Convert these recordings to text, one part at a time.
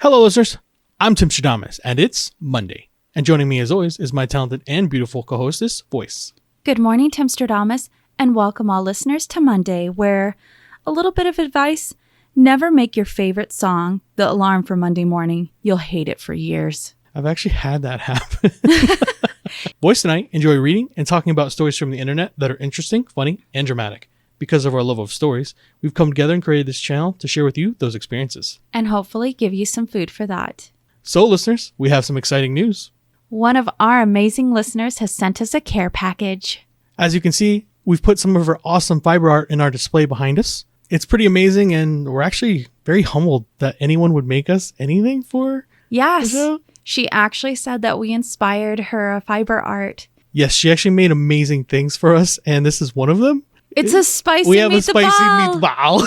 Hello, listeners. I'm Timstradamus, and it's Monday. And joining me, as always, is my talented and beautiful co-hostess, Voyse. Good morning, Timstradamus, and welcome all listeners to Monday, where a little bit of advice: never make your favorite song the alarm for Monday morning. You'll hate it for years. I've actually had that happen. Voyse and I enjoy reading and talking about stories from the internet that are interesting, funny, and dramatic. Because of our love of stories, we've come together and created this channel to share with you those experiences. And hopefully give you some food for that. So, listeners, we have some exciting news. One of our amazing listeners has sent us a care package. As you can see, we've put some of her awesome fiber art in our display behind us. It's pretty amazing, and we're actually very humbled that anyone would make us anything for Yes, the show. she actually said that we inspired her fiber art. Yes, she actually made amazing things for us, and this is one of them. It's a spicy We have a meatball. spicy meatball.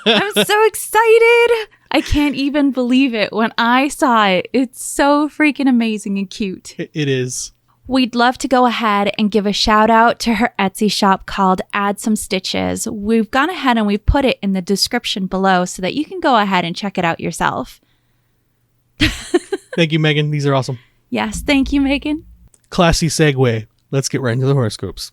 I'm so excited. I can't even believe it when I saw it. It's so freaking amazing and cute. It is. We'd love to go ahead and give a shout out to her Etsy shop called Add Some Stitches. We've gone ahead and we've put it in the description below so that you can go ahead and check it out yourself. Thank you, Megan. These are awesome. Yes, thank you, Megan. Classy segue. Let's get right into the horoscopes.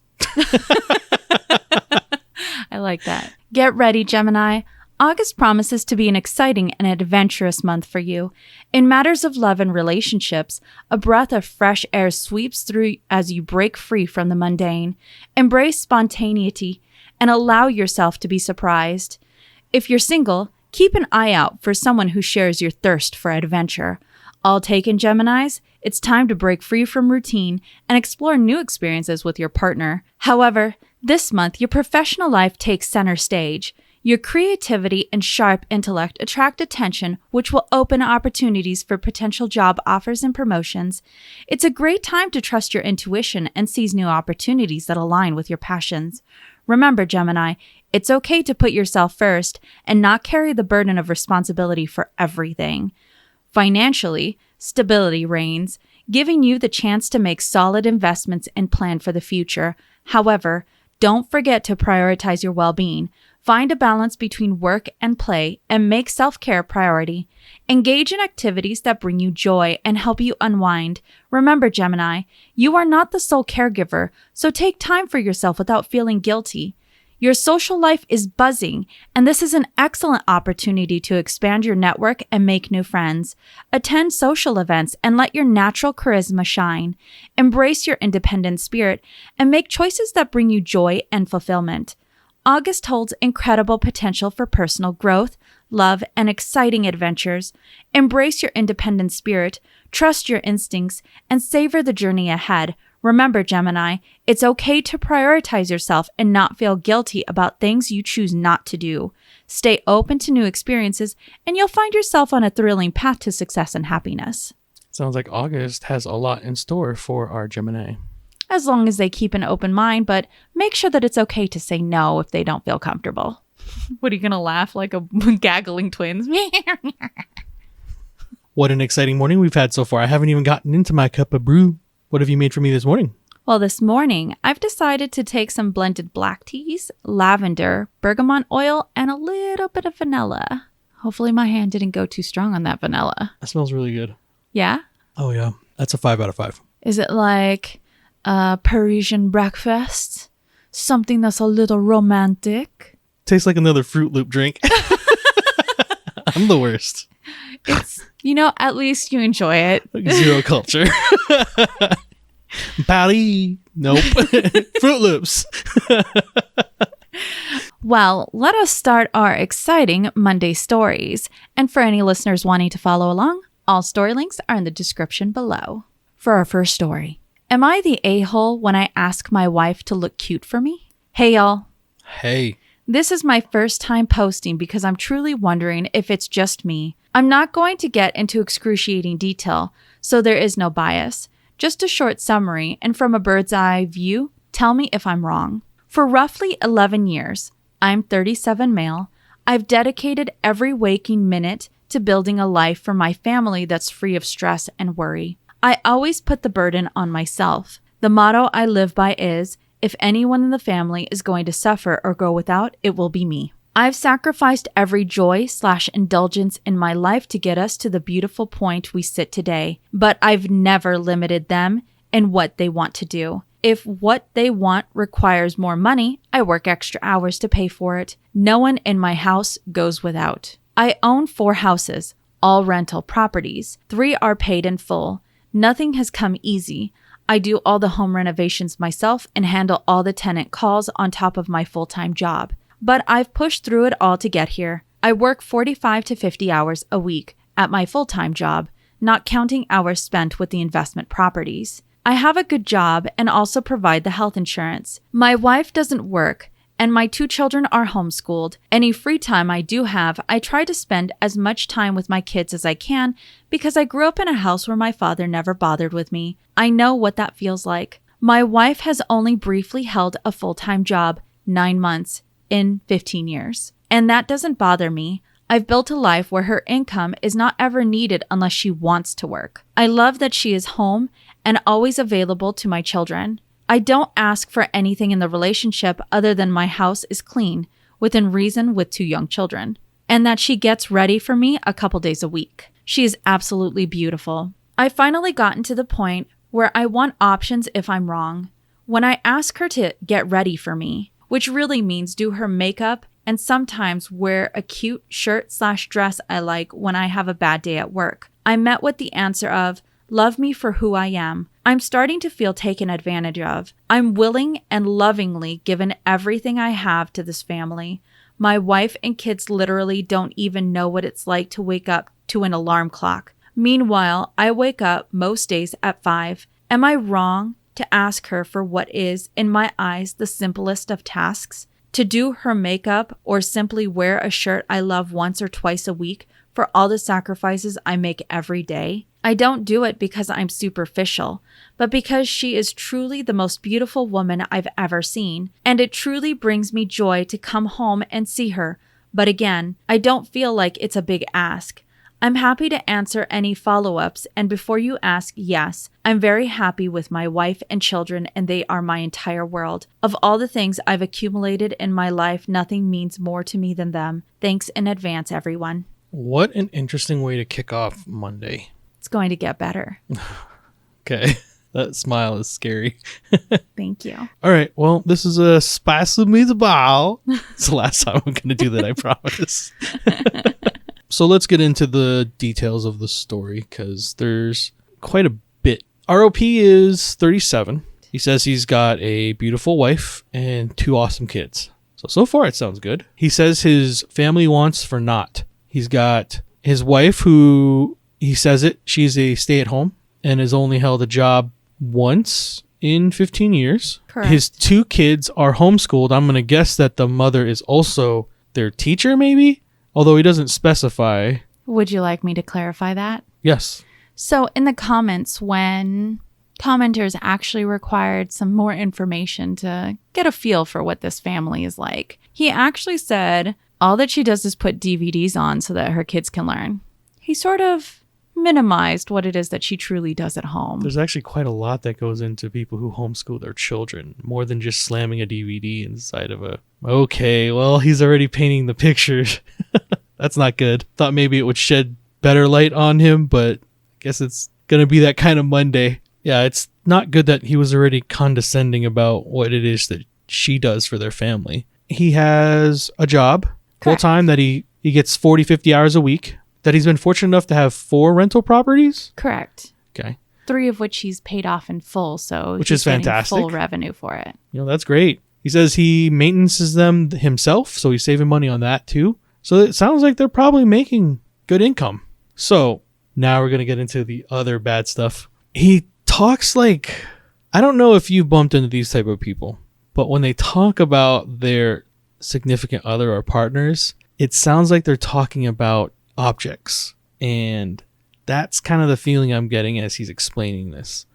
I like that. Get ready, Gemini. August promises to be an exciting and adventurous month for you. In matters of love and relationships, a breath of fresh air sweeps through as you break free from the mundane. Embrace spontaneity and allow yourself to be surprised. If you're single, keep an eye out for someone who shares your thirst for adventure. All taken, Geminis, it's time to break free from routine and explore new experiences with your partner. However, this month, your professional life takes center stage. Your creativity and sharp intellect attract attention, which will open opportunities for potential job offers and promotions. It's a great time to trust your intuition and seize new opportunities that align with your passions. Remember, Gemini, it's okay to put yourself first and not carry the burden of responsibility for everything. Financially, stability reigns, giving you the chance to make solid investments and plan for the future. However, don't forget to prioritize your well-being. Find a balance between work and play and make self-care a priority. Engage in activities that bring you joy and help you unwind. Remember, Gemini, you are not the sole caregiver, so take time for yourself without feeling guilty. Your social life is buzzing, and this is an excellent opportunity to expand your network and make new friends. Attend social events and let your natural charisma shine. Embrace your independent spirit and make choices that bring you joy and fulfillment. August holds incredible potential for personal growth, love, and exciting adventures. Embrace your independent spirit, trust your instincts, and savor the journey ahead. Remember, Gemini, it's okay to prioritize yourself and not feel guilty about things you choose not to do. Stay open to new experiences, and you'll find yourself on a thrilling path to success and happiness. Sounds like August has a lot in store for our Gemini. As long as they keep an open mind, but make sure that it's okay to say no if they don't feel comfortable. What, are you going to laugh like a gaggling twins? What an exciting morning we've had so far. I haven't even gotten into my cup of brew. What have you made for me this morning? Well, this morning, I've decided to take some blended black teas, lavender, bergamot oil, and a little bit of vanilla. Hopefully my hand didn't go too strong on that vanilla. That smells really good. Yeah? Oh, yeah. That's a 5 out of 5. Is it like a Parisian breakfast? Something that's a little romantic? Tastes like another Fruit Loop drink. I'm the worst. It's, at least you enjoy it. Like zero culture. Paris. Nope. Fruit Loops. Well, let us start our exciting Monday stories. And for any listeners wanting to follow along, all story links are in the description below. For our first story, am I the a-hole when I ask my wife to look cute for me? Hey, y'all. Hey. This is my first time posting because I'm truly wondering if it's just me. I'm not going to get into excruciating detail, so there is no bias. Just a short summary, and from a bird's eye view, tell me if I'm wrong. For roughly 11 years, I'm 37 male, I've dedicated every waking minute to building a life for my family that's free of stress and worry. I always put the burden on myself. The motto I live by is, if anyone in the family is going to suffer or go without, it will be me. I've sacrificed every joy/indulgence in my life to get us to the beautiful point we sit today, but I've never limited them in what they want to do. If what they want requires more money, I work extra hours to pay for it. No one in my house goes without. I own 4 houses, all rental properties. 3 are paid in full. Nothing has come easy. I do all the home renovations myself and handle all the tenant calls on top of my full-time job. But I've pushed through it all to get here. I work 45 to 50 hours a week at my full-time job, not counting hours spent with the investment properties. I have a good job and also provide the health insurance. My wife doesn't work, and my 2 children are homeschooled. Any free time I do have, I try to spend as much time with my kids as I can because I grew up in a house where my father never bothered with me. I know what that feels like. My wife has only briefly held a full-time job, 9 months, in 15 years. And that doesn't bother me. I've built a life where her income is not ever needed unless she wants to work. I love that she is home and always available to my children. I don't ask for anything in the relationship other than my house is clean, within reason with 2 young children, and that she gets ready for me a couple days a week. She is absolutely beautiful. I finally gotten to the point where I want options if I'm wrong. When I ask her to get ready for me, which really means do her makeup and sometimes wear a cute shirt/dress I like when I have a bad day at work, I met with the answer of, love me for who I am. I'm starting to feel taken advantage of. I'm willing and lovingly given everything I have to this family. My wife and kids literally don't even know what it's like to wake up to an alarm clock. Meanwhile, I wake up most days at 5. Am I wrong to ask her for what is, in my eyes, the simplest of tasks? To do her makeup or simply wear a shirt I love once or twice a week for all the sacrifices I make every day? I don't do it because I'm superficial, but because she is truly the most beautiful woman I've ever seen, and it truly brings me joy to come home and see her. But again, I don't feel like it's a big ask. I'm happy to answer any follow-ups, and before you ask, yes, I'm very happy with my wife and children, and they are my entire world. Of all the things I've accumulated in my life, nothing means more to me than them. Thanks in advance, everyone. What an interesting way to kick off Monday. It's going to get better. Okay. That smile is scary. Thank you. All right. Well, this is a spicy meatball. It's the last time I'm going to do that, I promise. So let's get into the details of the story because there's quite a bit. ROP is 37. He says he's got a beautiful wife and 2 awesome kids. So far it sounds good. He says his family wants for naught. He's got his wife who, he says it, she's a stay-at-home and has only held a job once in 15 years. Correct. His 2 kids are homeschooled. I'm going to guess that the mother is also their teacher, maybe? Although he doesn't specify. Would you like me to clarify that? Yes. So in the comments, when commenters actually required some more information to get a feel for what this family is like, he actually said all that she does is put DVDs on so that her kids can learn. He sort of minimized what it is that she truly does at home. There's actually quite a lot that goes into people who homeschool their children, more than just slamming a DVD inside of a... Okay, well, he's already painting the pictures. That's not good. Thought maybe it would shed better light on him, but I guess it's going to be that kind of Monday. Yeah, it's not good that he was already condescending about what it is that she does for their family. He has a job, full-time, that he gets 40, 50 hours a week, that he's been fortunate enough to have 4 rental properties. Correct. Okay. 3 of which he's paid off in full, so which is fantastic. Full revenue for it. That's great. He says he maintenances them himself, so he's saving money on that too. So it sounds like they're probably making good income. So now we're going to get into the other bad stuff. He talks like, I don't know if you've bumped into these type of people, but when they talk about their significant other or partners, it sounds like they're talking about objects. And that's kind of the feeling I'm getting as he's explaining this.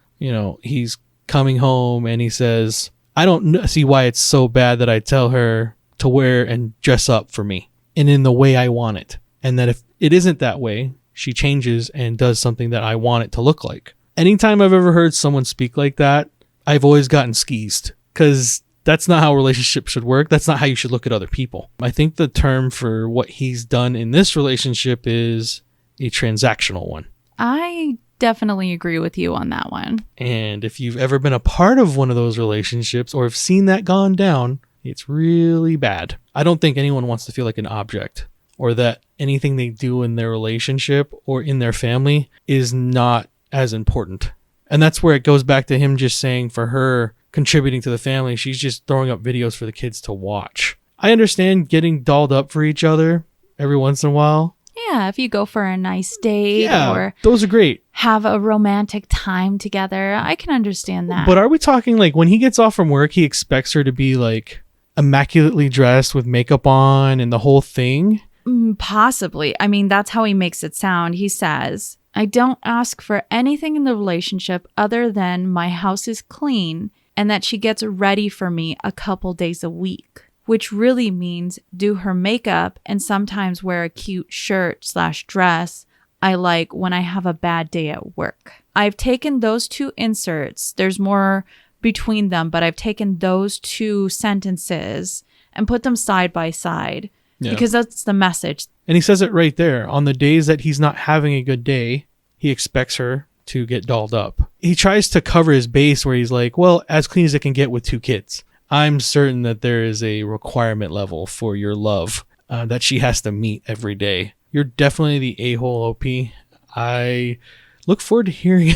He's coming home and he says, I don't see why it's so bad that I tell her to wear and dress up for me and in the way I want it. And that if it isn't that way, she changes and does something that I want it to look like. Anytime I've ever heard someone speak like that, I've always gotten skeezed because That's not how relationships should work. That's not how you should look at other people. I think the term for what he's done in this relationship is a transactional one. I definitely agree with you on that one. And if you've ever been a part of one of those relationships or have seen that gone down, it's really bad. I don't think anyone wants to feel like an object, or that anything they do in their relationship or in their family is not as important. And that's where it goes back to him just saying for her contributing to the family, she's just throwing up videos for the kids to watch. I understand getting dolled up for each other every once in a while. Yeah, if you go for a nice date or those are great. Have a romantic time together, I can understand that. But are we talking like when he gets off from work, he expects her to be like immaculately dressed with makeup on and the whole thing? Possibly. I mean, that's how he makes it sound. He says, I don't ask for anything in the relationship other than my house is clean and that she gets ready for me a couple days a week, which really means do her makeup and sometimes wear a cute shirt/dress I like when I have a bad day at work. I've taken those two inserts. There's more between them, but I've taken those two sentences and put them side by side because that's the message. And he says it right there. On the days that he's not having a good day, he expects her to get dolled up. He tries to cover his base where he's like, well, as clean as it can get with 2 kids. I'm certain that there is a requirement level for your love that she has to meet every day. You're definitely the a-hole, OP. I look forward to hearing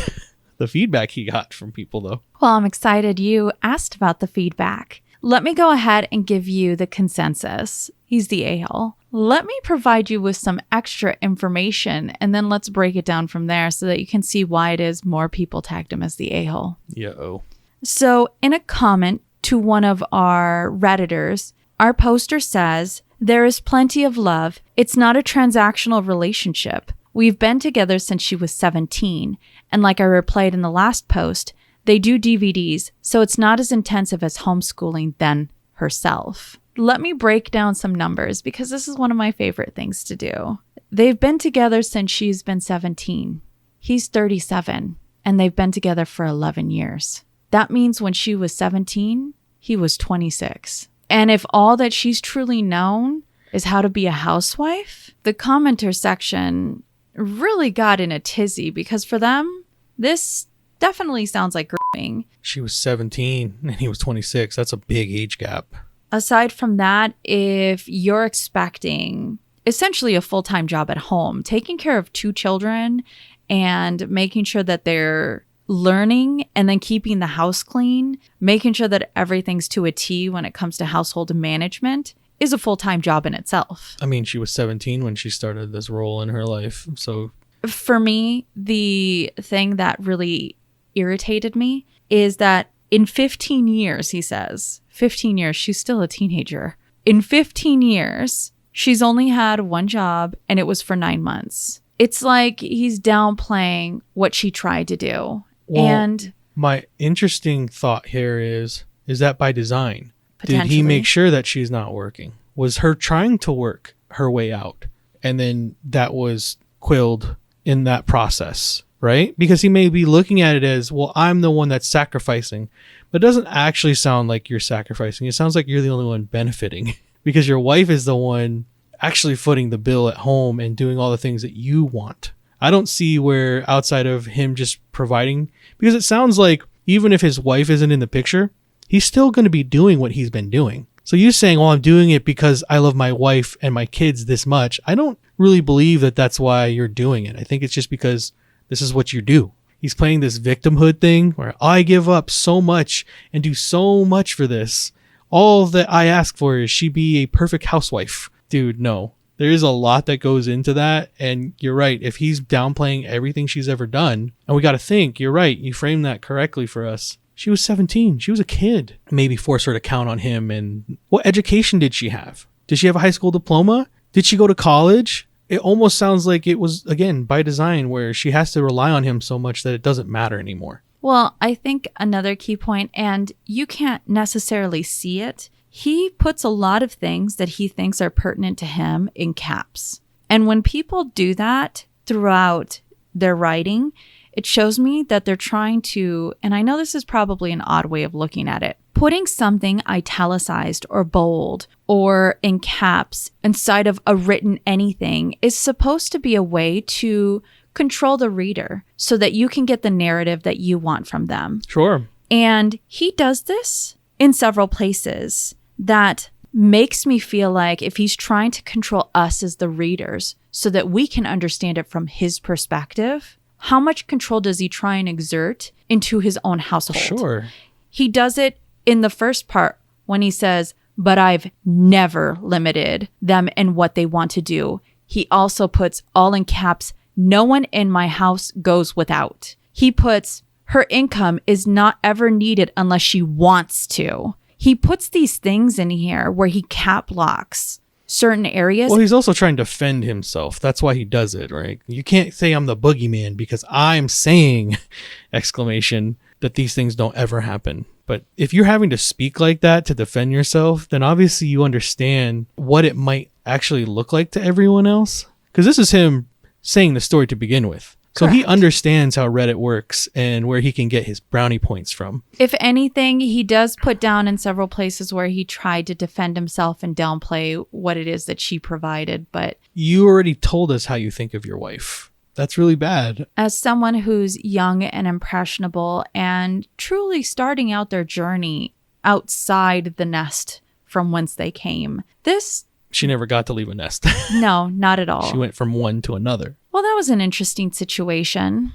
the feedback he got from people, though. Well, I'm excited you asked about the feedback. Let me go ahead and give you the consensus. He's the a-hole. Let me provide you with some extra information, and then let's break it down from there so that you can see why it is more people tagged him as the a-hole. Yeah. So in a comment to one of our Redditors, our poster says, there is plenty of love. It's not a transactional relationship. We've been together since she was 17. And like I replied in the last post, they do DVDs, so it's not as intensive as homeschooling than herself. Let me break down some numbers because this is one of my favorite things to do. They've been together since she's been 17. He's 37, and they've been together for 11 years. That means when she was 17, he was 26. And if all that she's truly known is how to be a housewife, the commenter section really got in a tizzy because for them, this definitely sounds like grooming. She was 17 and he was 26. That's a big age gap. Aside from that, if you're expecting essentially a full-time job at home, taking care of 2 children and making sure that they're learning and then keeping the house clean, making sure that everything's to a T when it comes to household management is a full-time job in itself. I mean, she was 17 when she started this role in her life. So for me, the thing that really irritated me is that in 15 years, he says, 15 years, she's still a teenager. In 15 years, she's only had 1 job and it was for 9 months. It's like he's downplaying what she tried to do. Well, and my interesting thought here is that by design? Did he make sure that she's not working? Was her trying to work her way out? And then that was quilled in that process, right? Because he may be looking at it as, well, I'm the one that's sacrificing. But it doesn't actually sound like you're sacrificing. It sounds like you're the only one benefiting because your wife is the one actually footing the bill at home and doing all the things that you want. I don't see where outside of him just providing, because it sounds like even if his wife isn't in the picture, he's still going to be doing what he's been doing. So you saying, well, I'm doing it because I love my wife and my kids this much. I don't really believe that that's why you're doing it. I think it's just because this is what you do. He's playing this victimhood thing where I give up so much and do so much for this. All that I ask for is she be a perfect housewife. Dude, no. There is a lot that goes into that. And you're right. If he's downplaying everything she's ever done, and we got to think, you're right. You framed that correctly for us. She was 17. She was a kid. Maybe force her to count on him. And what education did she have? Did she have a high school diploma? Did she go to college? It almost sounds like it was, again, by design, where she has to rely on him so much that it doesn't matter anymore. Well, I think another key point, and you can't necessarily see it, he puts a lot of things that he thinks are pertinent to him in caps. And when people do that throughout their writing, it shows me that they're trying to, and I know this is probably an odd way of looking at it, Putting something italicized or bold or in caps inside of a written anything is supposed to be a way to control the reader so that you can get the narrative that you want from them. Sure. And he does this in several places that makes me feel like if he's trying to control us as the readers so that we can understand it from his perspective, how much control does he try and exert into his own household? Sure. He does it in the first part when he says, but I've never limited them in what they want to do. He also puts all in caps, no one in my house goes without. He puts, her income is not ever needed unless she wants to. He puts these things in here where he cap locks certain areas. Well, he's also trying to defend himself. That's why he does it, right? You can't say I'm the boogeyman because I'm saying, exclamation, that these things don't ever happen. But if you're having to speak like that to defend yourself, then obviously you understand what it might actually look like to everyone else. Because this is him saying the story to begin with. So he understands how Reddit works and where he can get his brownie points from. If anything, he does put down in several places where he tried to defend himself and downplay what it is that she provided. But you already told us how you think of your wife. That's really bad. As someone who's young and impressionable and truly starting out their journey outside the nest from whence they came, she never got to leave a nest. No, not at all. She went from one to another. Well, that was an interesting situation.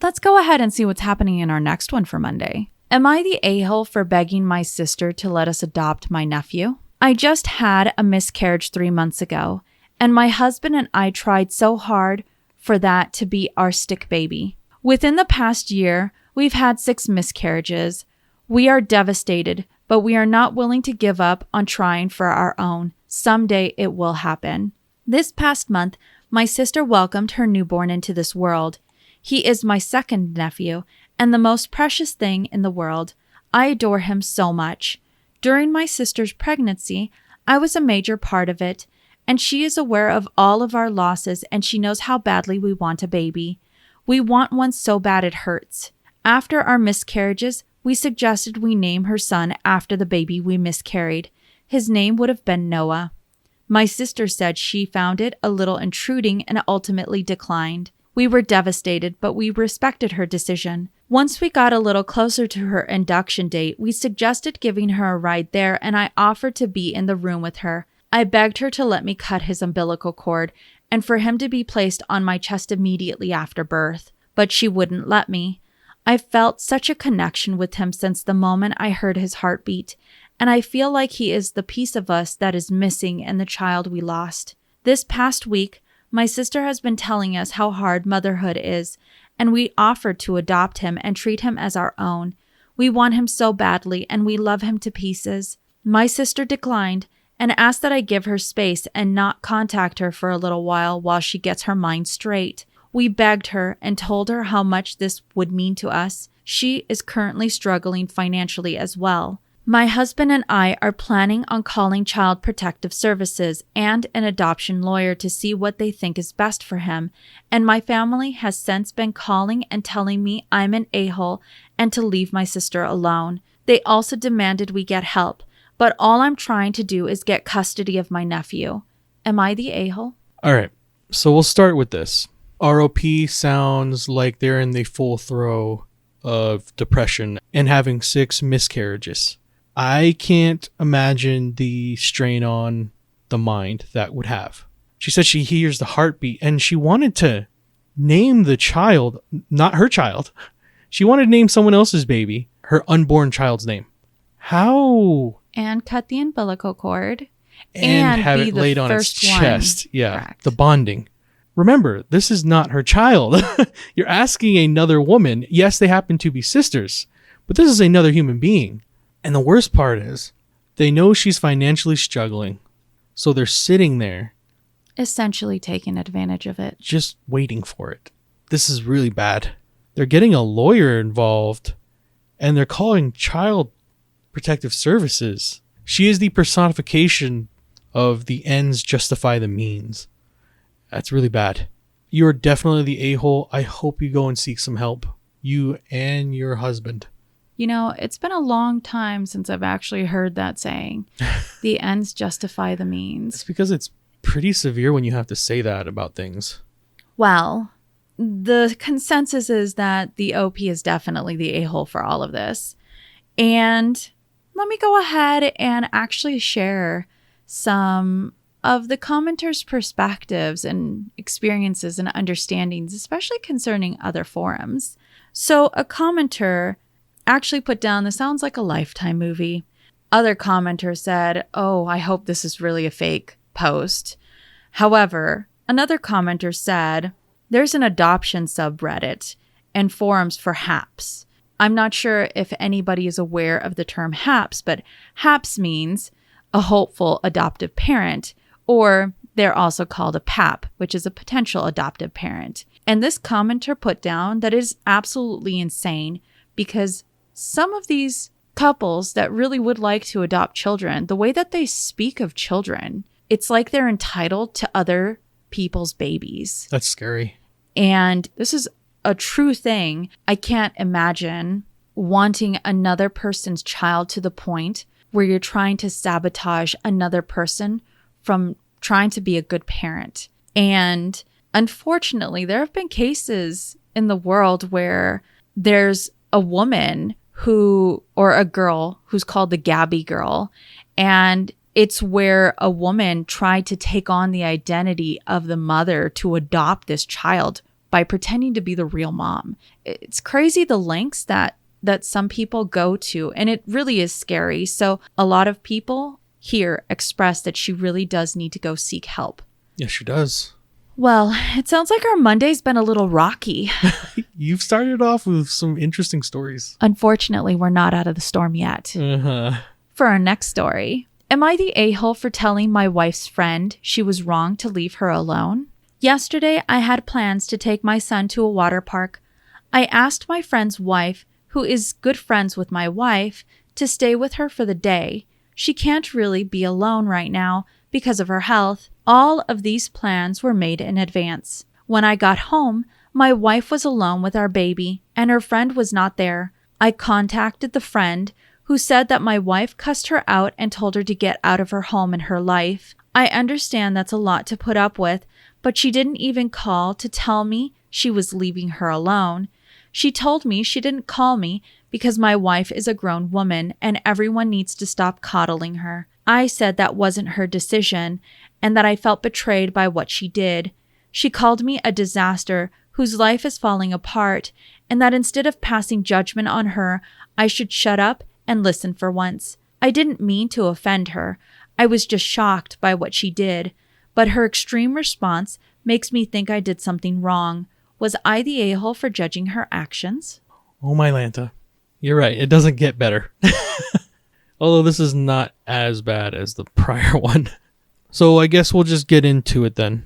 Let's go ahead and see what's happening in our next one for Monday. Am I the a-hole for begging my sister to let us adopt my nephew? I just had a miscarriage 3 months ago, and my husband and I tried so hard for that to be our stick baby. Within the past year, we've had 6 miscarriages. We are devastated, but we are not willing to give up on trying for our own. Someday it will happen. This past month, my sister welcomed her newborn into this world. He is my second nephew and the most precious thing in the world. I adore him so much. During my sister's pregnancy, I was a major part of it, and she is aware of all of our losses and she knows how badly we want a baby. We want one so bad it hurts. After our miscarriages, we suggested we name her son after the baby we miscarried. His name would have been Noah. My sister said she found it a little intruding and ultimately declined. We were devastated, but we respected her decision. Once we got a little closer to her induction date, we suggested giving her a ride there, and I offered to be in the room with her. I begged her to let me cut his umbilical cord and for him to be placed on my chest immediately after birth, but she wouldn't let me. I felt such a connection with him since the moment I heard his heartbeat, and I feel like he is the piece of us that is missing in the child we lost. This past week, my sister has been telling us how hard motherhood is, and we offered to adopt him and treat him as our own. We want him so badly, and we love him to pieces. My sister declined and asked that I give her space and not contact her for a little while she gets her mind straight. We begged her and told her how much this would mean to us. She is currently struggling financially as well. My husband and I are planning on calling Child Protective Services and an adoption lawyer to see what they think is best for him, and my family has since been calling and telling me I'm an a-hole and to leave my sister alone. They also demanded we get help, but all I'm trying to do is get custody of my nephew. Am I the a-hole? All right, so we'll start with this. ROP sounds like they're in the full throw of depression and having 6 miscarriages. I can't imagine the strain on the mind that would have. She said she hears the heartbeat and she wanted to name the child, not her child. She wanted to name someone else's baby, her unborn child's name. How? And cut the umbilical cord. And have be it the laid on its first one. chest. Yeah, Correct. The bonding. Remember, this is not her child. You're asking another woman. Yes, they happen to be sisters, but this is another human being. And the worst part is, they know she's financially struggling, so they're sitting there. Essentially taking advantage of it. Just waiting for it. This is really bad. They're getting a lawyer involved, and they're calling Child Protective Services. She is the personification of the ends justify the means. That's really bad. You're definitely the a-hole. I hope you go and seek some help. You and your husband. You know, it's been a long time since I've actually heard that saying. The ends justify the means. It's because it's pretty severe when you have to say that about things. Well, the consensus is that the OP is definitely the a-hole for all of this. And let me go ahead and actually share some of the commenters' perspectives and experiences and understandings, especially concerning other forums. So a commenter actually put down, this sounds like a Lifetime movie. Other commenters said, oh, I hope this is really a fake post. However, another commenter said, there's an adoption subreddit and forums for HAPs. I'm not sure if anybody is aware of the term HAPs, but HAPs means a hopeful adoptive parent, or they're also called a PAP, which is a potential adoptive parent. And this commenter put down that is absolutely insane because some of these couples that really would like to adopt children, the way that they speak of children, it's like they're entitled to other people's babies. That's scary. And this is a true thing. I can't imagine wanting another person's child to the point where you're trying to sabotage another person from trying to be a good parent. And unfortunately, there have been cases in the world where there's a woman or a girl who's called the Gabby girl. And it's where a woman tried to take on the identity of the mother to adopt this child by pretending to be the real mom. It's crazy the lengths that some people go to, and it really is scary. So a lot of people here express that she really does need to go seek help. Yes, she does. Well, it sounds like our Monday's been a little rocky. You've started off with some interesting stories. Unfortunately, we're not out of the storm yet. Uh-huh. For our next story, am I the a-hole for telling my wife's friend she was wrong to leave her alone? Yesterday, I had plans to take my son to a water park. I asked my friend's wife, who is good friends with my wife, to stay with her for the day. She can't really be alone right now because of her health. All of these plans were made in advance. When I got home, my wife was alone with our baby, and her friend was not there. I contacted the friend, who said that my wife cussed her out and told her to get out of her home and her life. I understand that's a lot to put up with, but she didn't even call to tell me she was leaving her alone. She told me she didn't call me because my wife is a grown woman and everyone needs to stop coddling her. I said that wasn't her decision and that I felt betrayed by what she did. She called me a disaster whose life is falling apart, and that instead of passing judgment on her, I should shut up and listen for once. I didn't mean to offend her. I was just shocked by what she did. But her extreme response makes me think I did something wrong. Was I the a-hole for judging her actions? Oh my Lanta. You're right. It doesn't get better. Although this is not as bad as the prior one. So I guess we'll just get into it then.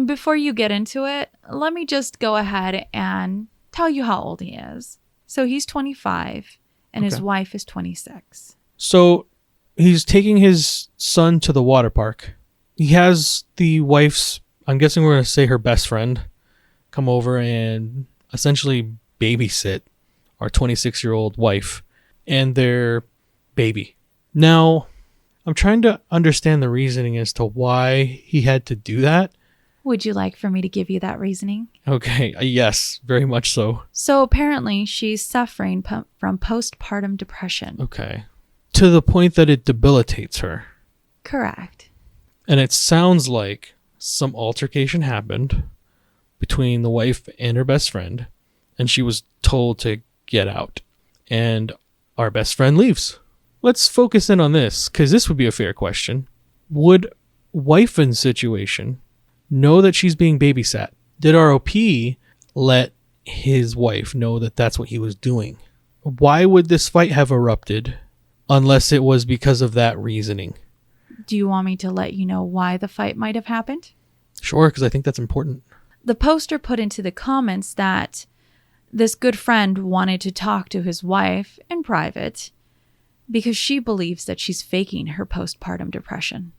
Before you get into it, let me just go ahead and tell you how old he is. So he's 25 and his wife is 26. So he's taking his son to the water park. He has the wife's, I'm guessing we're going to say her best friend, come over and essentially babysit our 26-year-old wife and their baby. Now, I'm trying to understand the reasoning as to why he had to do that. Would you like for me to give you that reasoning? Okay, yes, very much so. So apparently she's suffering from postpartum depression. Okay. To the point that it debilitates her. Correct. And it sounds like some altercation happened between the wife and her best friend, and she was told to get out. And our best friend leaves. Let's focus in on this, because this would be a fair question. Would wife in situation know that she's being babysat? Did our OP let his wife know that that's what he was doing? Why would this fight have erupted unless it was because of that reasoning? Do you want me to let you know why the fight might have happened? Sure, because I think that's important. The poster put into the comments that this good friend wanted to talk to his wife in private because she believes that she's faking her postpartum depression.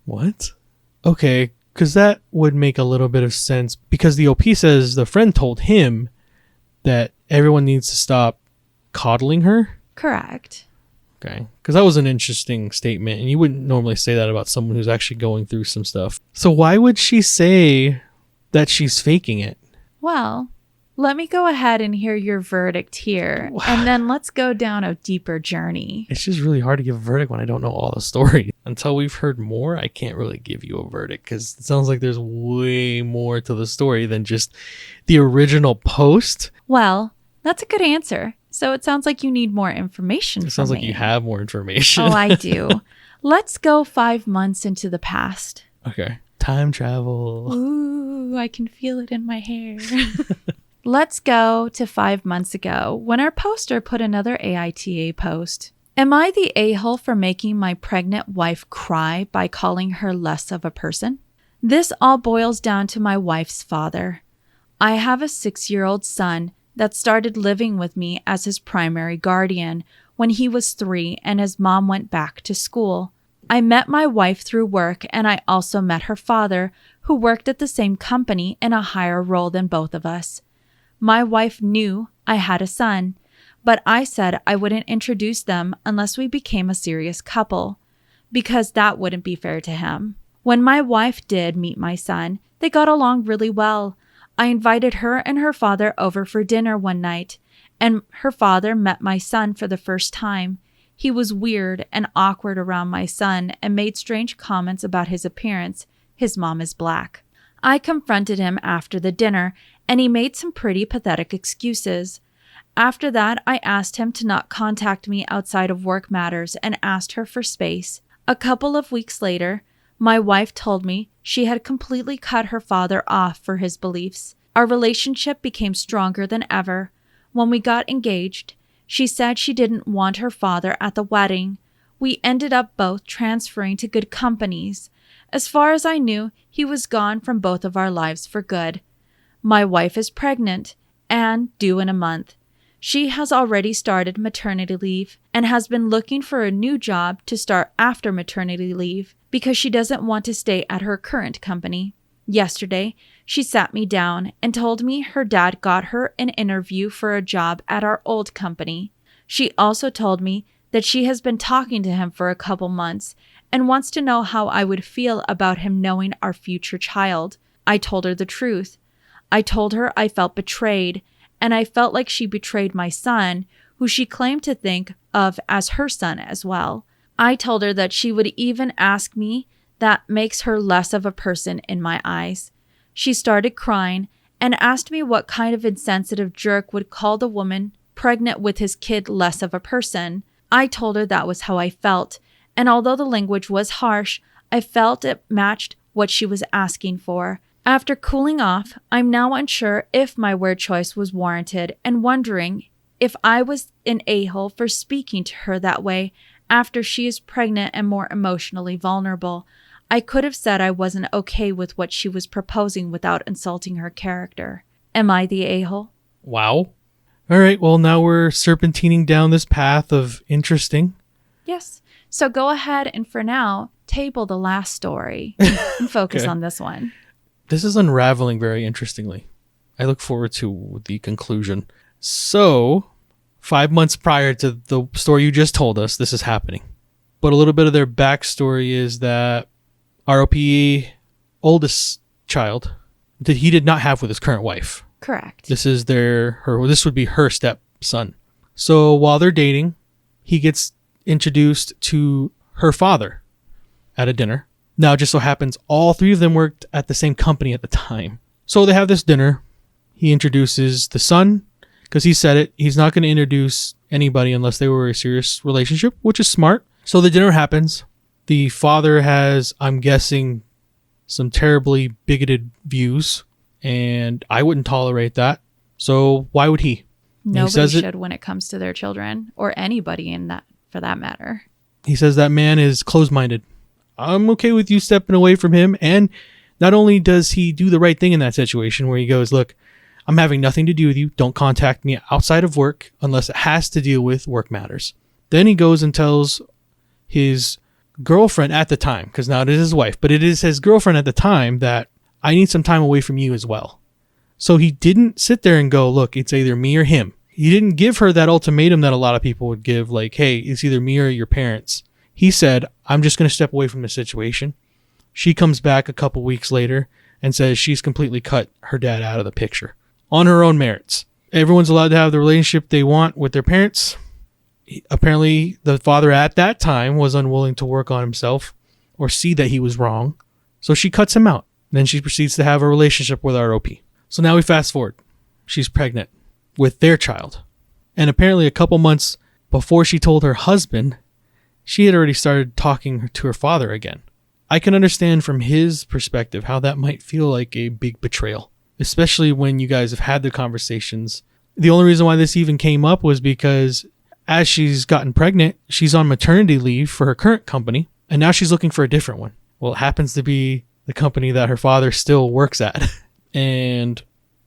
What? Okay, because that would make a little bit of sense, because the OP says the friend told him that everyone needs to stop coddling her? Correct. Okay. Because that was an interesting statement, and you wouldn't normally say that about someone who's actually going through some stuff. So why would she say that she's faking it? Well, let me go ahead and hear your verdict here, and then let's go down a deeper journey. It's just really hard to give a verdict when I don't know all the story. Until we've heard more, I can't really give you a verdict because it sounds like there's way more to the story than just the original post. Well, that's a good answer. So it sounds like you need more information. It sounds like you have more information. Oh, I do. Let's go 5 months into the past. Okay. Time travel. Ooh, I can feel it in my hair. Let's go to 5 months ago when our poster put another AITA post. Am I the a-hole for making my pregnant wife cry by calling her less of a person? This all boils down to my wife's father. I have a 6-year-old son that started living with me as his primary guardian when he was 3 and his mom went back to school. I met my wife through work, and I also met her father, who worked at the same company in a higher role than both of us. My wife knew I had a son, but I said I wouldn't introduce them unless we became a serious couple, because that wouldn't be fair to him. When my wife did meet my son, they got along really well. I invited her and her father over for dinner one night, and her father met my son for the first time. He was weird and awkward around my son and made strange comments about his appearance. His mom is black. I confronted him after the dinner, and he made some pretty pathetic excuses. After that, I asked him to not contact me outside of work matters and asked her for space. A couple of weeks later, my wife told me she had completely cut her father off for his beliefs. Our relationship became stronger than ever. When we got engaged, she said she didn't want her father at the wedding. We ended up both transferring to good companies. As far as I knew, he was gone from both of our lives for good. My wife is pregnant and due in a month. She has already started maternity leave and has been looking for a new job to start after maternity leave because she doesn't want to stay at her current company. Yesterday, she sat me down and told me her dad got her an interview for a job at our old company. She also told me that she has been talking to him for a couple months and wants to know how I would feel about him knowing our future child. I told her the truth. I told her I felt betrayed, and I felt like she betrayed my son, who she claimed to think of as her son as well. I told her that she would even ask me that makes her less of a person in my eyes. She started crying and asked me what kind of insensitive jerk would call the woman pregnant with his kid less of a person. I told her that was how I felt, and although the language was harsh, I felt it matched what she was asking for. After cooling off, I'm now unsure if my word choice was warranted and wondering if I was an a-hole for speaking to her that way after she is pregnant and more emotionally vulnerable. I could have said I wasn't okay with what she was proposing without insulting her character. Am I the a-hole? Wow. All right, well, now we're serpentining down this path of interesting. Yes. So go ahead and for now, table the last story and focus Okay. on this one. This is unraveling very interestingly. I look forward to the conclusion. So, 5 months prior to the story you just told us, this is happening. But a little bit of their backstory is that ROP oldest child that he did not have with his current wife. Correct. This is this would be her stepson. So while they're dating, he gets introduced to her father at a dinner. Now, it just so happens all three of them worked at the same company at the time. So they have this dinner. He introduces the son because he said it. He's not going to introduce anybody unless they were a serious relationship, which is smart. So the dinner happens. The father has, I'm guessing, some terribly bigoted views, and I wouldn't tolerate that. So why would he? Nobody should when it comes to their children or anybody in that, for that matter. He says that man is closed-minded. I'm okay with you stepping away from him. And not only does he do the right thing in that situation where he goes, look, I'm having nothing to do with you. Don't contact me outside of work unless it has to deal with work matters. Then he goes and tells his girlfriend at the time, because now it is his wife, but it is his girlfriend at the time, that I need some time away from you as well. So he didn't sit there and go, look, it's either me or him. He didn't give her that ultimatum that a lot of people would give, like, hey, it's either me or your parents. He said, I'm just going to step away from the situation. She comes back a couple weeks later and says she's completely cut her dad out of the picture on her own merits. Everyone's allowed to have the relationship they want with their parents. Apparently, the father at that time was unwilling to work on himself or see that he was wrong. So she cuts him out. Then she proceeds to have a relationship with our OP. So now we fast forward. She's pregnant with their child. And apparently a couple months before she told her husband, she had already started talking to her father again. I can understand from his perspective how that might feel like a big betrayal, especially when you guys have had the conversations. The only reason why this even came up was because as she's gotten pregnant, she's on maternity leave for her current company, and now she's looking for a different one. Well, it happens to be the company that her father still works at. And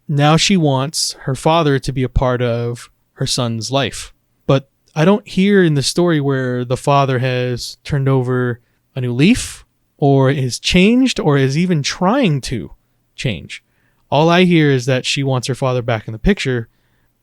now she wants her father to be a part of her son's life. But I don't hear in the story where the father has turned over a new leaf or is changed or is even trying to change. All I hear is that she wants her father back in the picture.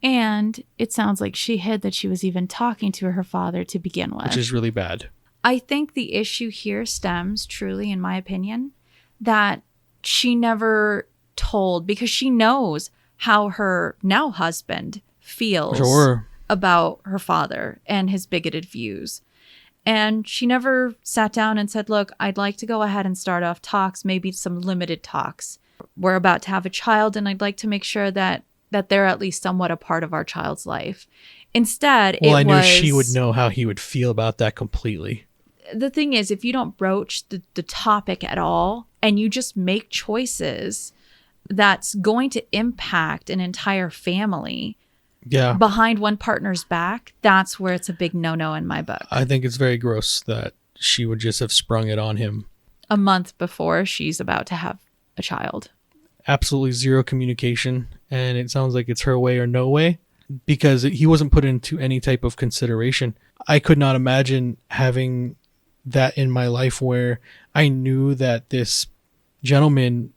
And it sounds like she hid that she was even talking to her father to begin with. Which is really bad. I think the issue here stems, truly, in my opinion, that she never told, because she knows how her now husband feels about her father and his bigoted views. And she never sat down and said, look, I'd like to go ahead and start off talks, maybe some limited talks. We're about to have a child, and I'd like to make sure that they're at least somewhat a part of our child's life. Instead, I knew she would know how he would feel about that completely. The thing is, if you don't broach the topic at all and you just make choices that's going to impact an entire family behind one partner's back, that's where it's a big no-no in my book. I think it's very gross that she would just have sprung it on him a month before she's about to have a child. Absolutely zero communication, and it sounds like it's her way or no way, because he wasn't put into any type of consideration. I could not imagine having that in my life where I knew that this gentleman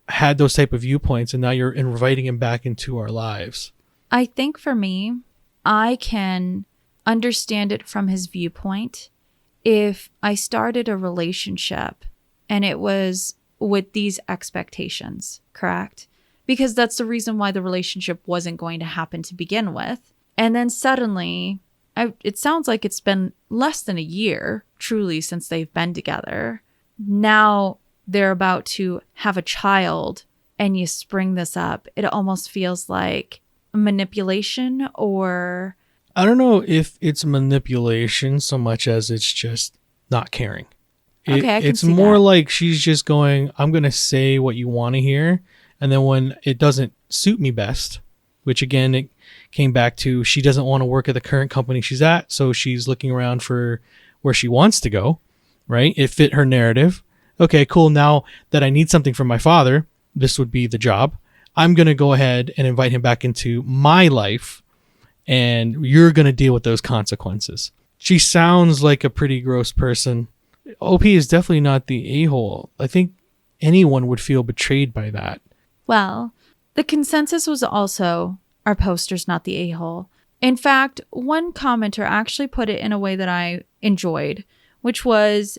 had those type of viewpoints, and now you're inviting him back into our lives. I think for me, I can understand it from his viewpoint if I started a relationship and it was with these expectations, correct? Because that's the reason why the relationship wasn't going to happen to begin with. And then suddenly, it sounds like it's been less than a year, truly, since they've been together. Now they're about to have a child and you spring this up. It almost feels like manipulation, or... I don't know if it's manipulation so much as it's just not caring. It's more like she's just going, I'm going to say what you want to hear. And then when it doesn't suit me best, which again, it came back to she doesn't want to work at the current company she's at. So she's looking around for where she wants to go, right? It fit her narrative. Okay, cool. Now that I need something from my father, this would be the job. I'm going to go ahead and invite him back into my life, and you're going to deal with those consequences. She sounds like a pretty gross person. OP is definitely not the a-hole. I think anyone would feel betrayed by that. Well, the consensus was also our poster's not the a-hole. In fact, one commenter actually put it in a way that I enjoyed, which was,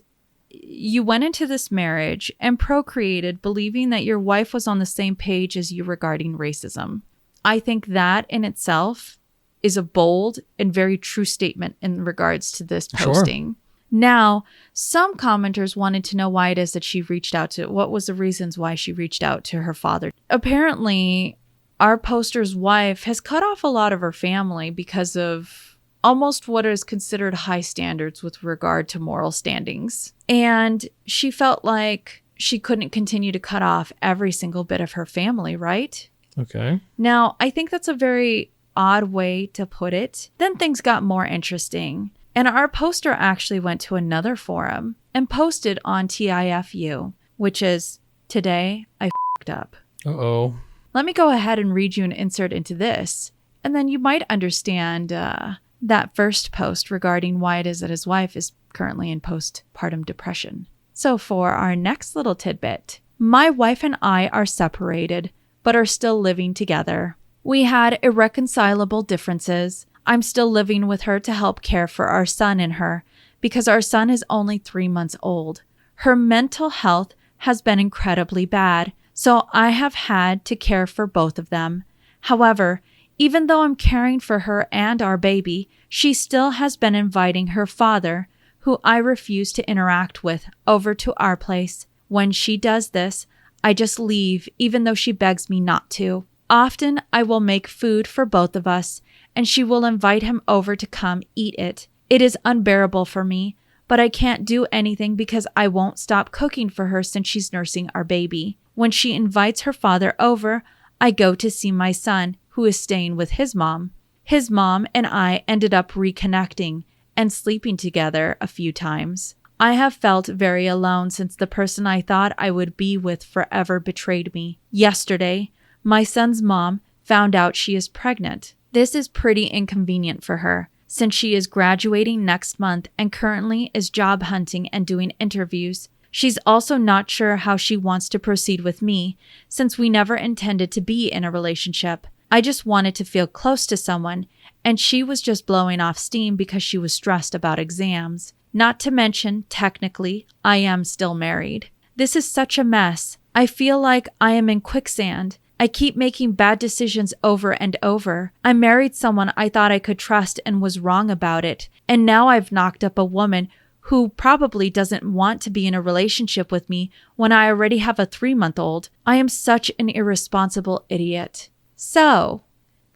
you went into this marriage and procreated believing that your wife was on the same page as you regarding racism. I think that in itself is a bold and very true statement in regards to this posting. Sure. Now, some commenters wanted to know why it is that she reached out to, what was the reasons why she reached out to her father. Apparently, our poster's wife has cut off a lot of her family because of almost what is considered high standards with regard to moral standings. And she felt like she couldn't continue to cut off every single bit of her family, right? Okay. Now, I think that's a very odd way to put it. Then things got more interesting. And our poster actually went to another forum and posted on TIFU, which is, today I f***ed up. Uh-oh. Let me go ahead and read you an insert into this, and then you might understand that first post regarding why it is that his wife is currently in postpartum depression. So for our next little tidbit, my wife and I are separated, but are still living together. We had irreconcilable differences. I'm still living with her to help care for our son and her, because our son is only 3 months old. Her mental health has been incredibly bad, so I have had to care for both of them. However, even though I'm caring for her and our baby, she still has been inviting her father, who I refuse to interact with, over to our place. When she does this, I just leave, even though she begs me not to. Often, I will make food for both of us, and she will invite him over to come eat it. It is unbearable for me, but I can't do anything because I won't stop cooking for her since she's nursing our baby. When she invites her father over, I go to see my son, who is staying with his mom. His mom and I ended up reconnecting and sleeping together a few times. I have felt very alone since the person I thought I would be with forever betrayed me. Yesterday, my son's mom found out she is pregnant. This is pretty inconvenient for her, since she is graduating next month and currently is job hunting and doing interviews. She's also not sure how she wants to proceed with me, since we never intended to be in a relationship. I just wanted to feel close to someone, and she was just blowing off steam because she was stressed about exams. Not to mention, technically, I am still married. This is such a mess. I feel like I am in quicksand. I keep making bad decisions over and over. I married someone I thought I could trust and was wrong about it. And now I've knocked up a woman who probably doesn't want to be in a relationship with me when I already have a 3-month-old. I am such an irresponsible idiot. So,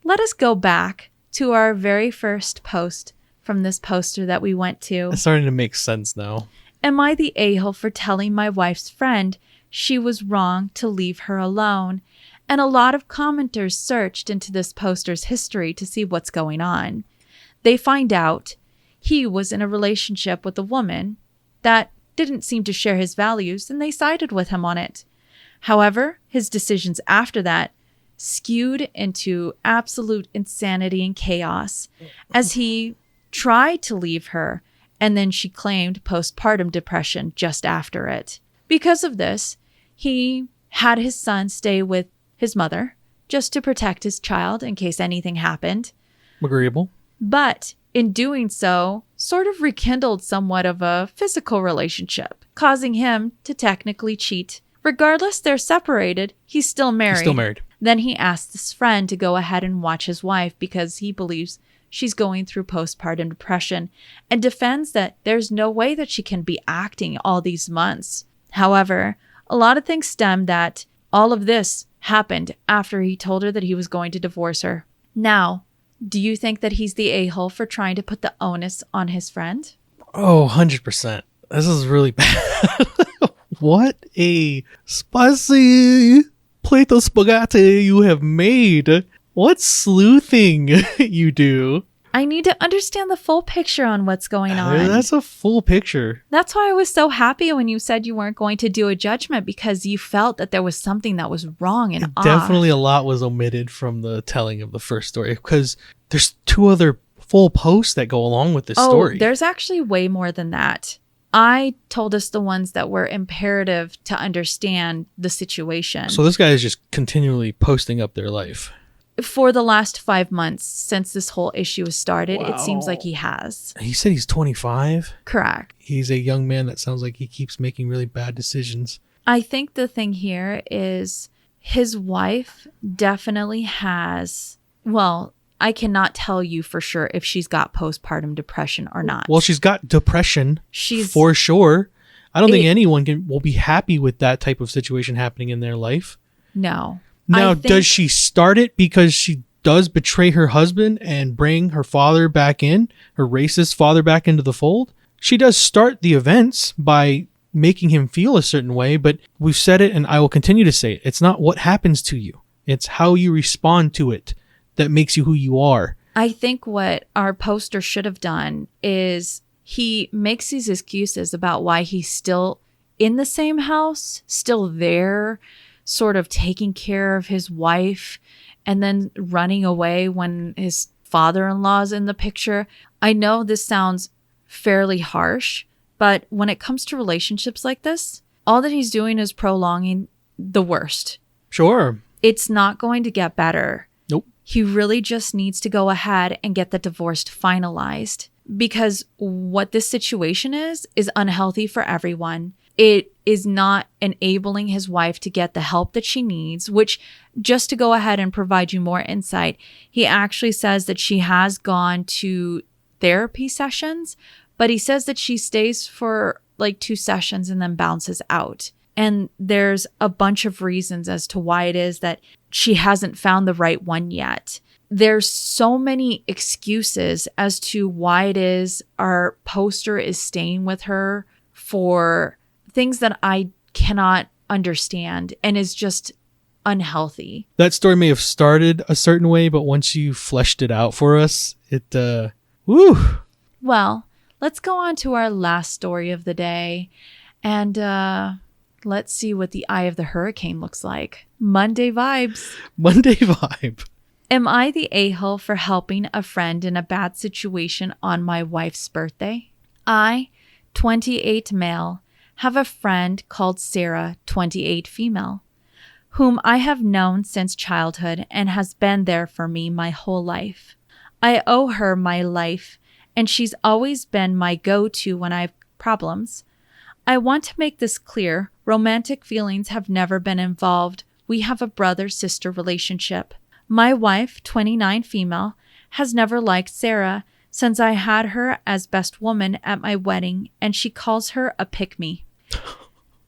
let us go back to our very first post from this poster that we went to. It's starting to make sense now. Am I the a-hole for telling my wife's friend she was wrong to leave her alone? And a lot of commenters searched into this poster's history to see what's going on. They find out he was in a relationship with a woman that didn't seem to share his values, and they sided with him on it. However, his decisions after that skewed into absolute insanity and chaos as he tried to leave her, and then she claimed postpartum depression just after it. Because of this, he had his son stay with his mother just to protect his child in case anything happened. Agreeable. But in doing so, sort of rekindled somewhat of a physical relationship, causing him to technically cheat. Regardless, they're separated. He's still married. He's still married. Then he asks his friend to go ahead and watch his wife because he believes she's going through postpartum depression and defends that there's no way that she can be acting all these months. However, a lot of things stem that all of this happened after he told her that he was going to divorce her. Now, do you think that he's the a-hole for trying to put the onus on his friend? Oh, 100%. This is really bad. What a spicy plate of spaghetti you have made. What sleuthing you do. I need to understand the full picture on what's going on. That's a full picture. That's why I was so happy when you said you weren't going to do a judgment, because you felt that there was something that was wrong and off. Definitely a lot was omitted from the telling of the first story because there's 2 other full posts that go along with this story. Oh, there's actually way more than that. I told us the ones that were imperative to understand the situation. So this guy is just continually posting up their life. For the last 5 months since this whole issue has started, Wow. It seems like he has. He said he's 25. Correct. He's a young man that sounds like he keeps making really bad decisions. I think the thing here is his wife definitely has, well, I cannot tell you for sure if she's got postpartum depression or not. Well, she's got depression She's for sure. I don't think anyone will be happy with that type of situation happening in their life. No. Now, I think- does she start it because she does betray her husband and bring her father back in, her racist father back into the fold? She does start the events by making him feel a certain way, but we've said it and I will continue to say it. It's not what happens to you. It's how you respond to it that makes you who you are. I think what our poster should have done is he makes these excuses about why he's still in the same house, still there, sort of taking care of his wife, and then running away when his father-in-law's in the picture. I know this sounds fairly harsh, but when it comes to relationships like this, all that he's doing is prolonging the worst. Sure. It's not going to get better. Nope. He really just needs to go ahead and get the divorce finalized, because what this situation is unhealthy for everyone. It is not enabling his wife to get the help that she needs, which, just to go ahead and provide you more insight, he actually says that she has gone to therapy sessions, but he says that she stays for like 2 sessions and then bounces out. And there's a bunch of reasons as to why it is that she hasn't found the right one yet. There's so many excuses as to why it is our poster is staying with her for things that I cannot understand and is just unhealthy. That story may have started a certain way, but once you fleshed it out for us, woo. Well, let's go on to our last story of the day. And let's see what the eye of the hurricane looks like. Monday vibes. Monday vibe. Am I the a-hole for helping a friend in a bad situation on my wife's birthday? I, 28 male, have a friend called Sarah, 28 female, whom I have known since childhood and has been there for me my whole life. I owe her my life, and she's always been my go-to when I have problems. I want to make this clear. Romantic feelings have never been involved. We have a brother-sister relationship. My wife, 29 female, has never liked Sarah since I had her as best woman at my wedding, and she calls her a pick-me.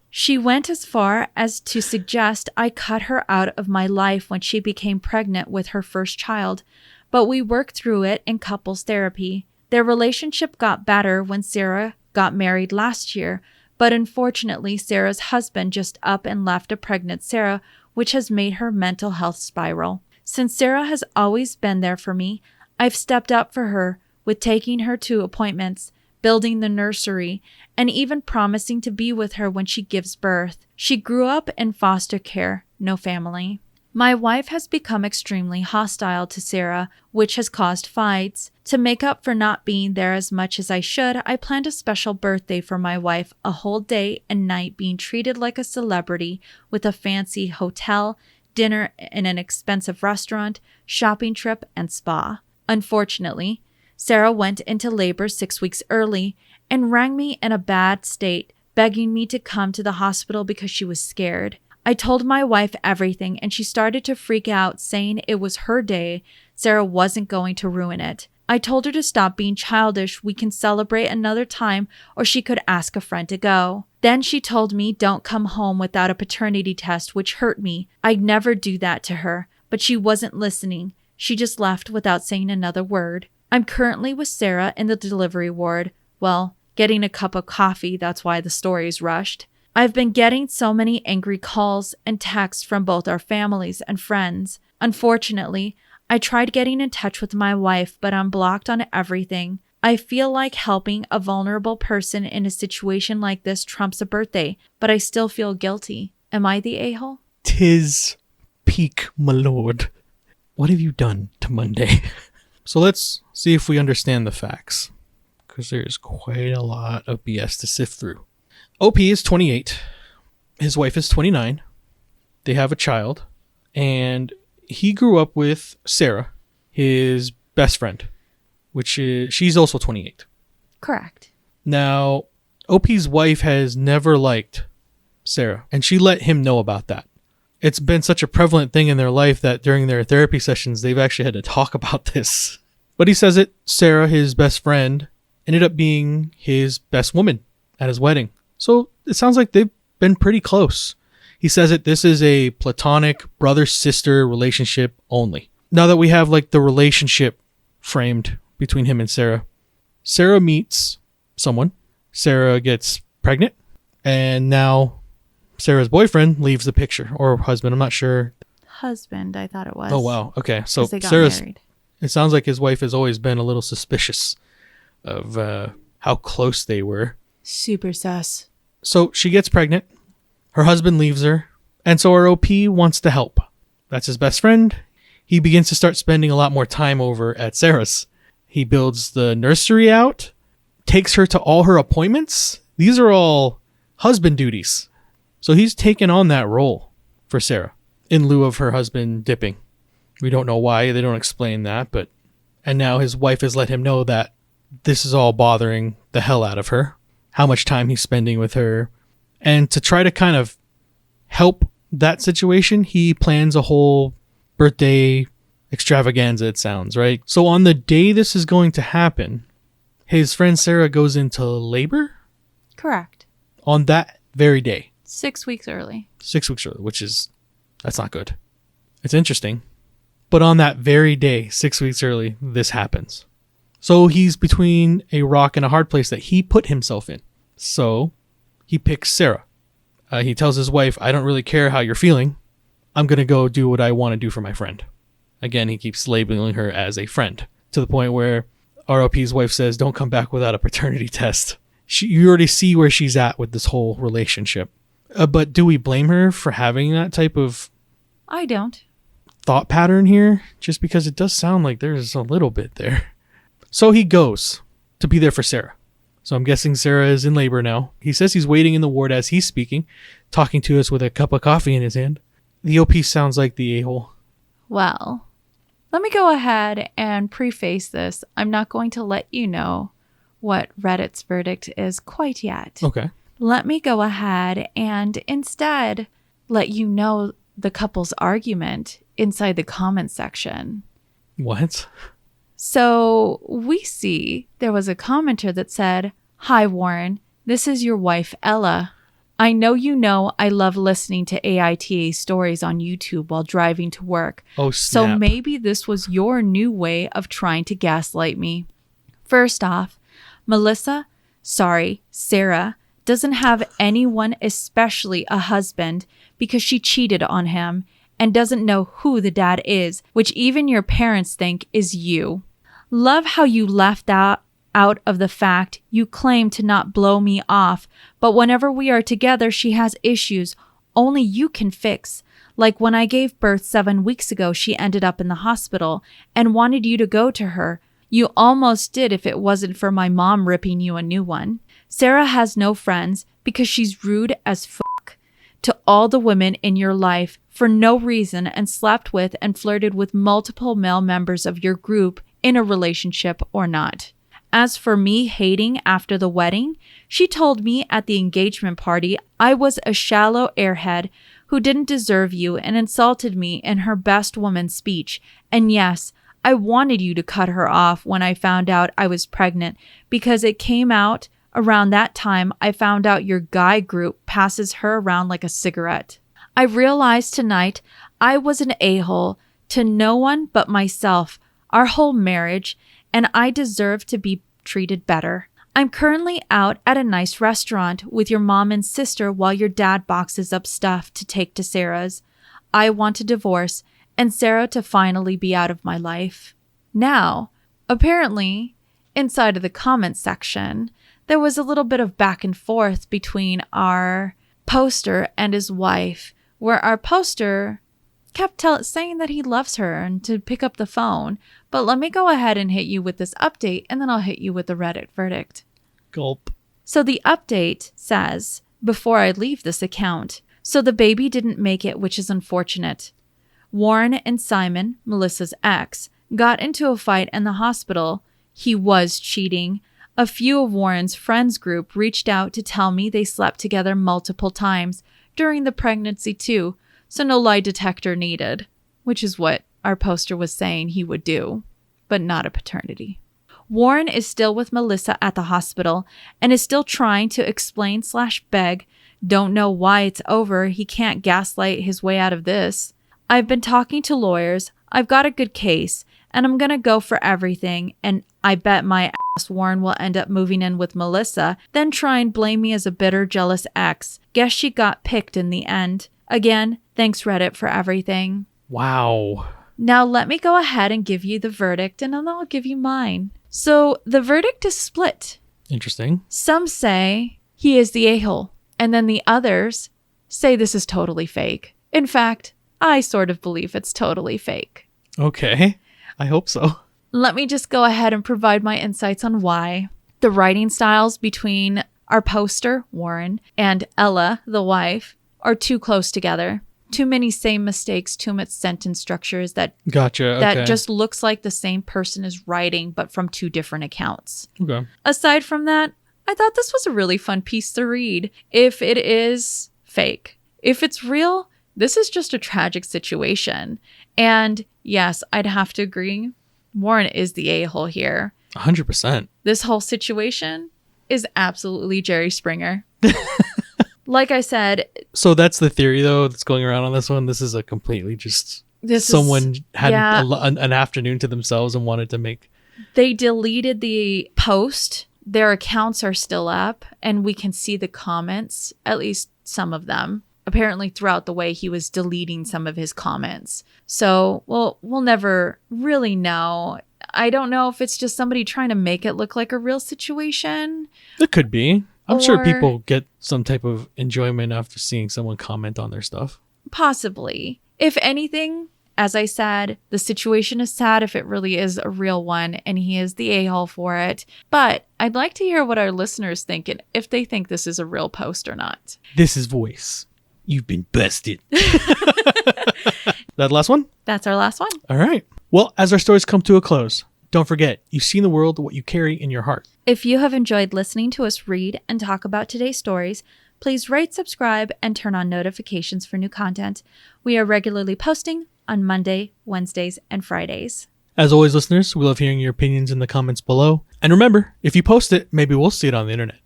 She went as far as to suggest I cut her out of my life when she became pregnant with her first child, but we worked through it in couples therapy. Their relationship got better when Sarah got married last year, but unfortunately Sarah's husband just up and left a pregnant Sarah, which has made her mental health spiral. Since Sarah has always been there for me, I've stepped up for her with taking her to appointments, building the nursery, and even promising to be with her when she gives birth. She grew up in foster care, no family. My wife has become extremely hostile to Sarah, which has caused fights. To make up for not being there as much as I should, I planned a special birthday for my wife, a whole day and night being treated like a celebrity with a fancy hotel, dinner in an expensive restaurant, shopping trip, and spa. Unfortunately, Sarah went into labor 6 weeks early and rang me in a bad state, begging me to come to the hospital because she was scared. I told my wife everything, and she started to freak out, saying it was her day. Sarah wasn't going to ruin it. I told her to stop being childish. We can celebrate another time, or she could ask a friend to go. Then she told me don't come home without a paternity test, which hurt me. I'd never do that to her, but she wasn't listening. She just left without saying another word. I'm currently with Sarah in the delivery ward. Well, getting a cup of coffee, that's why the story's rushed. I've been getting so many angry calls and texts from both our families and friends. Unfortunately, I tried getting in touch with my wife, but I'm blocked on everything. I feel like helping a vulnerable person in a situation like this trumps a birthday, but I still feel guilty. Am I the a-hole? 'Tis peak, my lord. What have you done to Monday? So let's see if we understand the facts, because there's quite a lot of BS to sift through. OP is 28. His wife is 29. They have a child, and he grew up with Sarah, his best friend, which is, she's also 28. Correct. Now, OP's wife has never liked Sarah, and she let him know about that. It's been such a prevalent thing in their life that during their therapy sessions, they've actually had to talk about this. But he says it, Sarah, his best friend, ended up being his best woman at his wedding. So it sounds like they've been pretty close. He says it, this is a platonic brother-sister relationship only. Now that we have like the relationship framed between him and Sarah, Sarah meets someone. Sarah gets pregnant, and now Sarah's boyfriend leaves the picture, or husband, I'm not sure. Husband, I thought it was. Oh, wow. Okay. So they got Sarah's, married. It sounds like his wife has always been a little suspicious of how close they were. Super sus. So she gets pregnant. Her husband leaves her. And so our OP wants to help. That's his best friend. He begins to start spending a lot more time over at Sarah's. He builds the nursery out, takes her to all her appointments. These are all husband duties. So he's taken on that role for Sarah in lieu of her husband dipping. We don't know why. They don't explain that, but... And now his wife has let him know that this is all bothering the hell out of her. How much time he's spending with her. And to try to kind of help that situation, he plans a whole birthday extravaganza, it sounds, right? So on the day this is going to happen, his friend Sarah goes into labor? Correct. On that very day. 6 weeks early. 6 weeks early, that's not good. It's interesting. But on that very day, 6 weeks early, this happens. So he's between a rock and a hard place that he put himself in. So he picks Sarah. He tells his wife, I don't really care how you're feeling. I'm going to go do what I want to do for my friend. Again, he keeps labeling her as a friend to the point where ROP's wife says, don't come back without a paternity test. You already see where she's at with this whole relationship. But do we blame her for having that type of I don't. thought pattern here? Just because it does sound like there's a little bit there. So he goes to be there for Sarah. So I'm guessing Sarah is in labor now. He says he's waiting in the ward as he's speaking, talking to us with a cup of coffee in his hand. The OP sounds like the a-hole. Well, let me go ahead and preface this. I'm not going to let you know what Reddit's verdict is quite yet. Okay. Let me go ahead and instead let you know the couple's argument inside the comment section. What? So we see there was a commenter that said, "Hi, Warren. This is your wife, Ella. I know I love listening to AITA stories on YouTube while driving to work. Oh, snap. So maybe this was your new way of trying to gaslight me. First off, Sarah, doesn't have anyone, especially a husband, because she cheated on him and doesn't know who the dad is, which even your parents think is you. Love how you left out of the fact you claim to not blow me off, but whenever we are together, she has issues only you can fix. Like when I gave birth 7 weeks ago, she ended up in the hospital and wanted you to go to her. You almost did if it wasn't for my mom ripping you a new one. Sarah has no friends because she's rude as fuck to all the women in your life for no reason and slept with and flirted with multiple male members of your group in a relationship or not. As for me hating after the wedding, she told me at the engagement party I was a shallow airhead who didn't deserve you and insulted me in her best woman speech. And yes, I wanted you to cut her off when I found out I was pregnant because it came out around that time I found out your guy group passes her around like a cigarette. I realized tonight I was an a-hole to no one but myself, our whole marriage, and I deserve to be treated better. I'm currently out at a nice restaurant with your mom and sister while your dad boxes up stuff to take to Sarah's. I want a divorce and Sarah to finally be out of my life. Now, apparently, inside of the comment section, there was a little bit of back and forth between our poster and his wife, where our poster kept saying that he loves her and to pick up the phone. But let me go ahead and hit you with this update, and then I'll hit you with the Reddit verdict. Gulp. So the update says, before I leave this account, so the baby didn't make it, which is unfortunate. Warren and Simon, Melissa's ex, got into a fight in the hospital. He was cheating. A few of Warren's friends group reached out to tell me they slept together multiple times during the pregnancy too, so no lie detector needed, which is what our poster was saying he would do, but not a paternity. Warren is still with Melissa at the hospital and is still trying to explain/beg. Don't know why it's over. He can't gaslight his way out of this. I've been talking to lawyers. I've got a good case and I'm going to go for everything. And I bet my ass Warren will end up moving in with Melissa, then try and blame me as a bitter, jealous ex. Guess she got picked in the end. Again, thanks Reddit for everything. Wow. Now let me go ahead and give you the verdict and then I'll give you mine. So the verdict is split. Interesting. Some say he is the a-hole, and then the others say this is totally fake. In fact, I sort of believe it's totally fake. Okay. I hope so. Let me just go ahead and provide my insights on why. The writing styles between our poster, Warren, and Ella, the wife, are too close together. too many same mistakes, too much sentence structures that Gotcha. that just looks like the same person is writing, but from two different accounts. Okay. Aside from that, I thought this was a really fun piece to read. If it is fake, if it's real, this is just a tragic situation. And yes, I'd have to agree. Warren is the a-hole here. 100%. This whole situation is absolutely Jerry Springer. Like I said, So that's the theory, though, that's going around on this one. This is a completely just someone had an afternoon to themselves and wanted to make. They deleted the post. Their accounts are still up, and we can see the comments, at least some of them. Apparently, throughout the way, he was deleting some of his comments. So, we'll never really know. I don't know if it's just somebody trying to make it look like a real situation. It could be. I'm sure people get some type of enjoyment after seeing someone comment on their stuff. Possibly. If anything, as I said, the situation is sad if it really is a real one and he is the a-hole for it. But I'd like to hear what our listeners think and if they think this is a real post or not. This is Voyse. You've been busted. That the last one? That's our last one. All right. Well, as our stories come to a close, don't forget, you see in the world what you carry in your heart. If you have enjoyed listening to us read and talk about today's stories, please rate, subscribe, and turn on notifications for new content. We are regularly posting on Monday, Wednesdays, and Fridays. As always, listeners, we love hearing your opinions in the comments below. And remember, if you post it, maybe we'll see it on the internet.